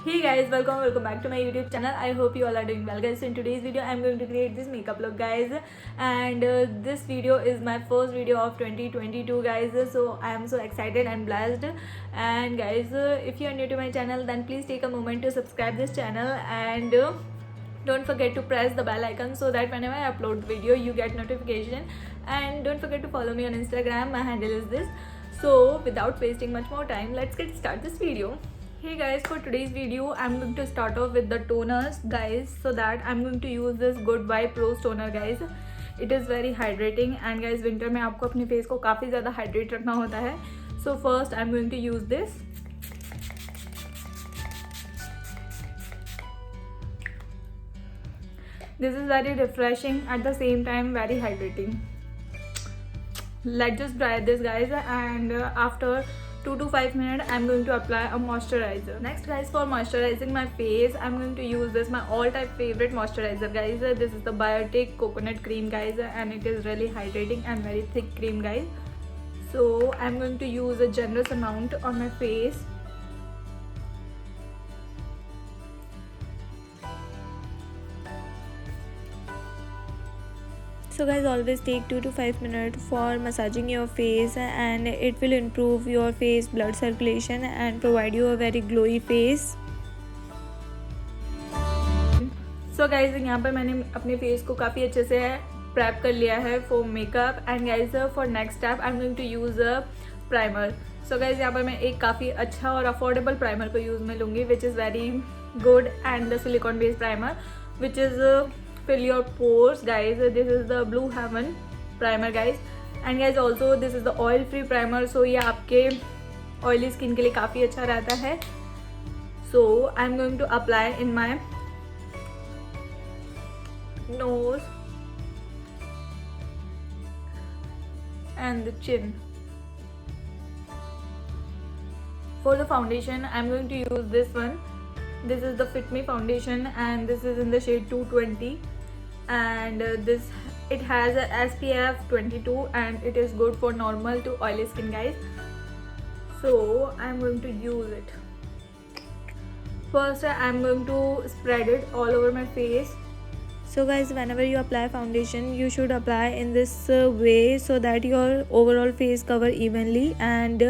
Hey guys, welcome back to my YouTube channel. I hope you all are doing well, guys. So in today's video I'm going to create this makeup look, guys, and this video is my first video of 2022, guys. So I am so excited and blessed. And guys, if you are new to my channel, then please take a moment to subscribe this channel and don't forget to press the bell icon so that whenever I upload the video you get notification. And don't forget to follow me on Instagram. My handle is this. So without wasting much more time, let's get started this video. Hey guys, for today's video I'm going to start off with the toners, guys. So that I'm going to use this Good Vibe Rose toner, guys. It is very hydrating and guys winter में आपको अपने face को काफ़ी ज़्यादा hydrate रखना होता है. So first I'm going to use this. This is very refreshing, at the same time very hydrating. Let's just try this, guys, and after 2 to 5 minutes I'm going to apply a moisturizer. Next, guys, for moisturizing my face I'm going to use this, my all-time favorite moisturizer, guys. This is the Biotic coconut cream, guys, and it is really hydrating and very thick cream, guys. So I'm going to use a generous amount on my face. So guys, always take 2 to 5 minutes for massaging your face, and it will improve your face blood circulation and provide you a very glowy face. So guys, यहाँ पर मैंने अपने face को काफ़ी अच्छे से prep कर लिया है for makeup. And guys for next step I am going to use a primer. So guys यहाँ पर मैं एक काफ़ी अच्छा और अफोर्डेबल प्राइमर को यूज़ में लूँगी, which is very good and the silicon based primer which is fill your pores, guys. This is the Blue Heaven primer, guys, and guys also this is the oil free primer. So ये आपके oily skin के लिए काफ़ी अच्छा रहता है. So I'm going to apply in my nose and the chin. For the foundation I'm going to use this one. This is the Fit Me foundation and this is in the shade 220. And this it has a SPF 22 and it is good for normal to oily skin, guys. So I'm going to use it. First I'm going to spread it all over my face. So guys, whenever you apply foundation you should apply in this way so that your overall face cover evenly, and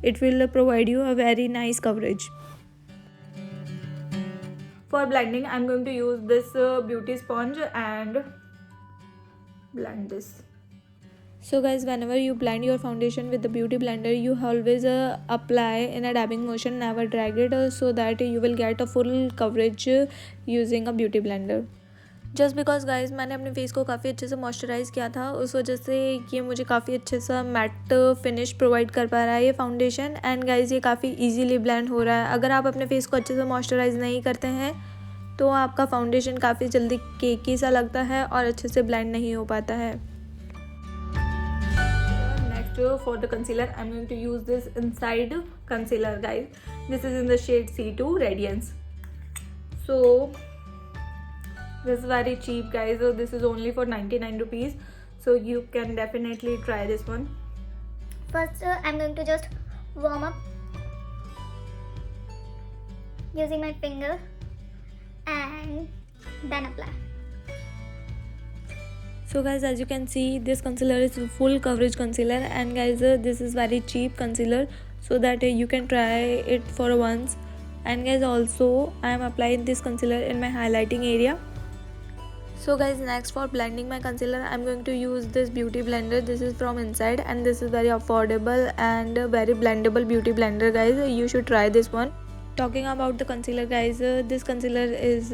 it will provide you a very nice coverage. For blending I'm going to use this beauty sponge and blend this. So guys, whenever you blend your foundation with the beauty blender you always apply in a dabbing motion, never drag it, so that you will get a full coverage using a beauty blender. Just because guys मैंने अपने face को काफ़ी अच्छे से moisturise किया था, उस वजह से ये मुझे काफ़ी अच्छे सा मैट फिनिश प्रोवाइड कर पा रहा है ये फाउंडेशन. एंड गाइज ये काफ़ी इजीली ब्लेंड हो रहा है. अगर आप अपने फेस को अच्छे से मॉइस्चराइज़ नहीं करते हैं तो आपका फाउंडेशन काफ़ी जल्दी केकी सा लगता है और अच्छे से ब्लेंड नहीं हो पाता है. Next for the concealer I am going to use this inside concealer, guys. This is in the shade C2 radiance. So this is very cheap, guys. So this is only for 99 rupees, so you can definitely try this one. First I'm going to just warm up using my finger and then apply. So guys, as you can see, this concealer is full coverage concealer, and guys this is very cheap concealer, so that you can try it for once. And guys also I am applying this concealer in my highlighting area. So guys, next for blending my concealer I'm going to use this beauty blender. This is from Inside and this is very affordable and very blendable beauty blender, guys. You should try this one. Talking about the concealer, guys, this concealer is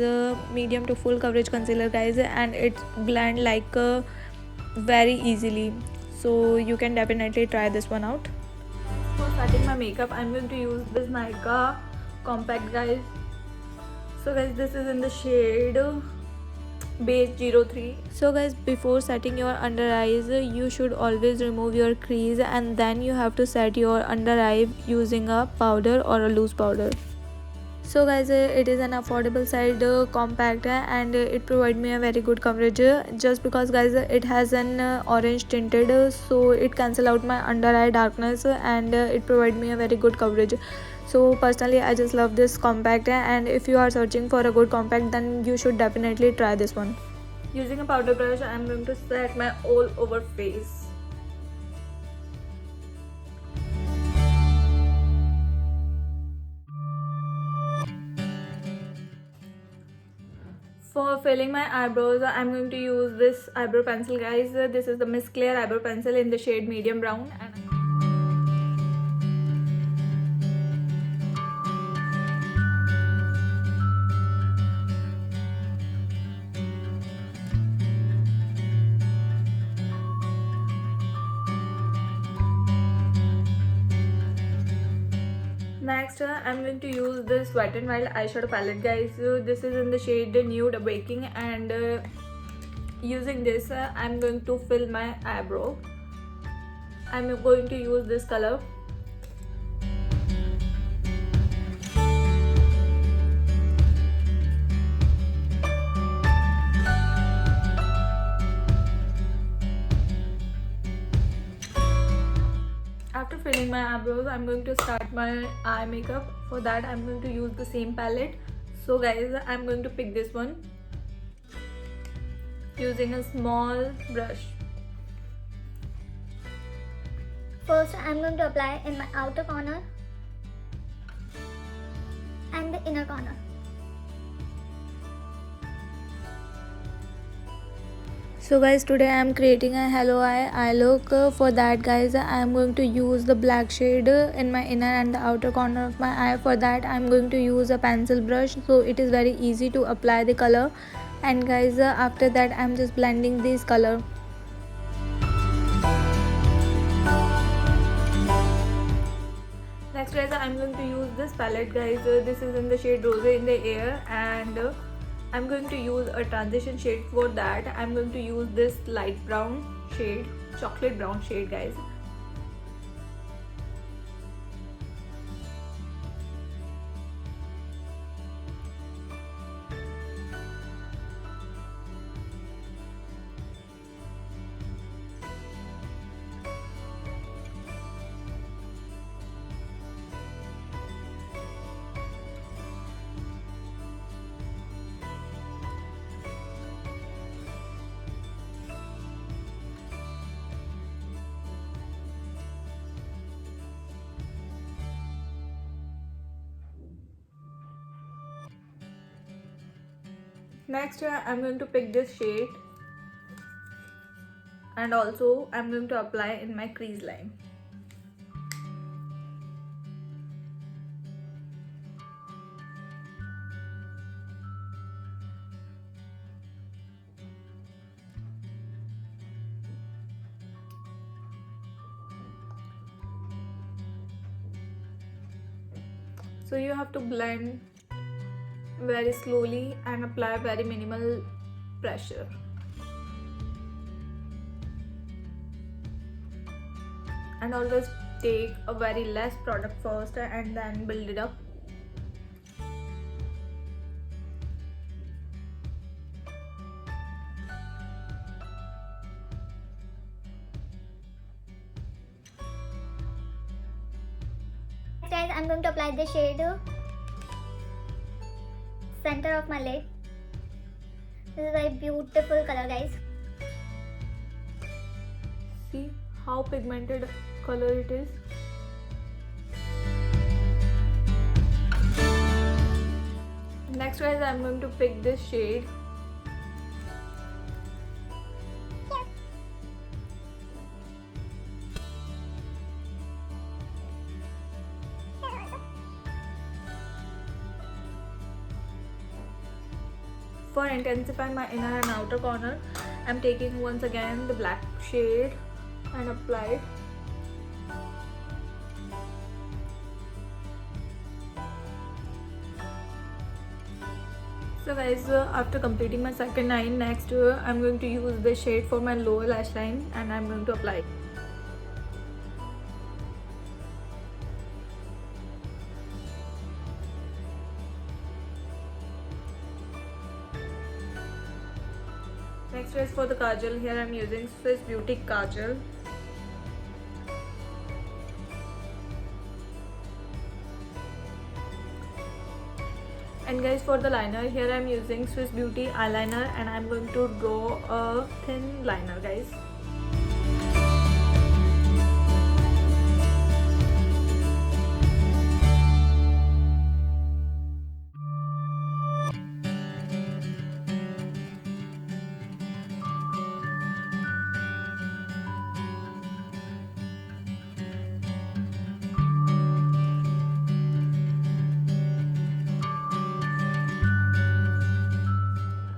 medium to full coverage concealer, guys, and it blend like very easily, so you can definitely try this one out. For starting my makeup I'm going to use this Nykaa compact, guys. So guys, this is in the shade Base 03. So guys, before setting your under eyes you should always remove your crease and then you have to set your under eye using a powder or a loose powder. So guys, it is an affordable side compact and it provides me a very good coverage, just because guys it has an orange tinted, so it cancel out my under eye darkness and it provides me a very good coverage. So personally I just love this compact, and if you are searching for a good compact, then you should definitely try this one. Using a powder brush, I am going to set my all over face. For filling my eyebrows, I'm going to use this eyebrow pencil, guys. This is the Miss Clear eyebrow pencil in the shade medium brown. And next, I'm going to use this Wet n Wild eyeshadow palette, guys. This is in the shade Nude Baking, and using this, I'm going to fill my eyebrow. I'm going to use this color. After filling my eyebrows, I'm going to start my eye makeup. For that, I'm going to use the same palette. So guys, I'm going to pick this one using a small brush. First, I'm going to apply in my outer corner and the inner corner. So guys, today I am creating a hello eye look. For that, guys, I am going to use the black shade in my inner and the outer corner of my eye. For that, I am going to use a pencil brush, so it is very easy to apply the color. And guys, after that, I am just blending this color. Next, guys, I'm going to use this palette, guys. This is in the shade Rose in the Air, and I'm going to use a transition shade. For that, I'm going to use this light brown shade, chocolate brown shade, guys. Next, I'm going to pick this shade, and also I'm going to apply in my crease line. So you have to blend very slowly and apply very minimal pressure. And always take a very less product first and then build it up. Next, guys, I'm going to apply the shade center of my lid. This is a very beautiful color, guys. See how pigmented color it is. Next, guys, I'm going to pick this shade. For intensify my inner and outer corner, I'm taking once again the black shade and apply it. So guys, after completing my second line, next I'm going to use the shade for my lower lash line, and I'm going to apply it. Next is for the kajal. Here I'm using Swiss Beauty kajal. And guys, for the liner, here I'm using Swiss Beauty eyeliner and I'm going to draw a thin liner, guys.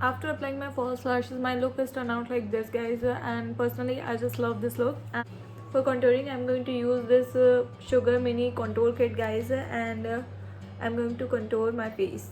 After applying my false lashes, my look is turned out like this, guys, and personally I just love this look. And for contouring, I'm going to use this sugar mini contour kit, guys, and I'm going to contour my face.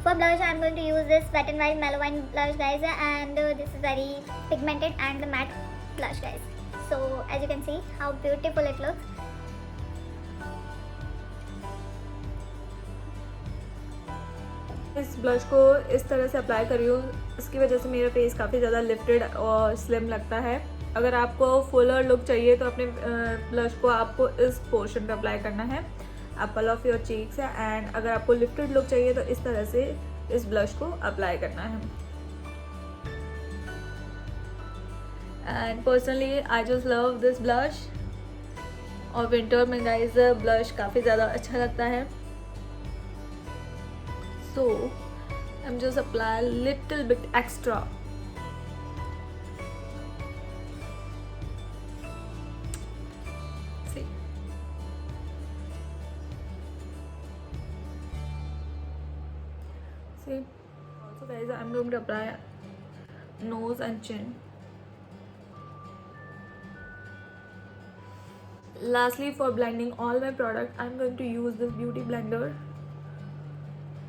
For blush, I'm going to use this Wet n Wild Mellow Wine blush, guys, and this is very pigmented and the matte blush, guys. So as you can see how beautiful it looks. इस blush को इस तरह से apply कर रही हूँ, इसकी वजह से मेरा फेस काफ़ी ज़्यादा लिफ्टेड और स्लिम लगता है। अगर आपको फुलर लुक चाहिए तो अपने ब्लश को आपको इस पोर्शन पे अप्लाई करना है, एप्पल ऑफ योर चीक्स है। एंड अगर आपको लिफ्टेड लुक चाहिए तो इस तरह से इस ब्लश को अप्लाई करना है। And personally I just love this blush, और विंटर में गाइस ब्लश काफ़ी ज़्यादा अच्छा लगता है। So I'm just apply a little bit extra. See. Also guys, I'm going to apply nose and chin. Lastly, for blending all my product, I'm going to use this beauty blender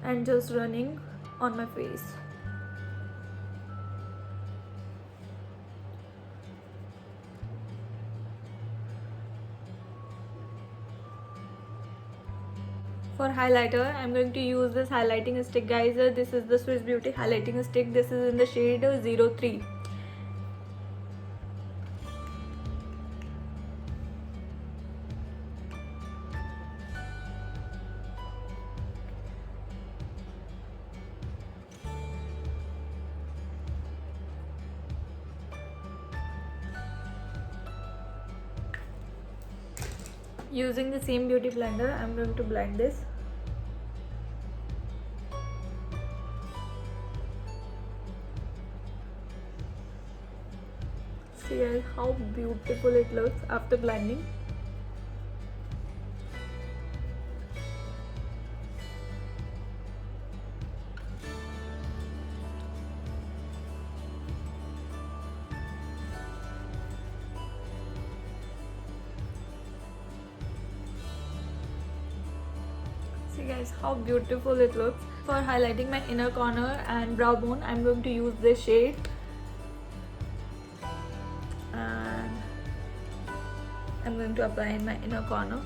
and just running on my face. For highlighter, I'm going to use this highlighting stick, guys. This is the Swiss Beauty highlighting stick. This is in the shade 03. Using the same beauty blender, I'm going to blend this. See guys how beautiful it looks after blending. See guys how beautiful it looks. For highlighting my inner corner and brow bone, I'm going to use this shade, and I'm going to apply in my inner corner.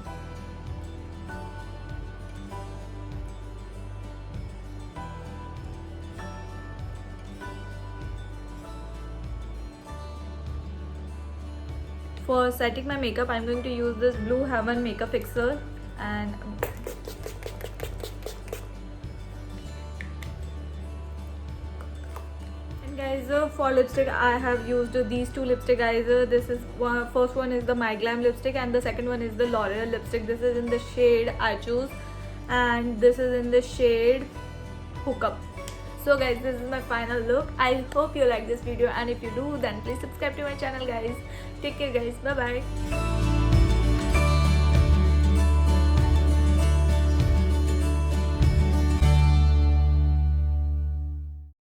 For setting my makeup, I'm going to use this Blue Heaven makeup fixer, and guys, for lipstick I have used these two lipstick, guys. This is first one is the My Glam lipstick and the second one is the L'Oreal lipstick. This is in the shade I choose and this is in the shade Hookup. So guys, this is my final look. I hope you like this video, and if you do, then please subscribe to my channel guys. Take care guys, bye bye.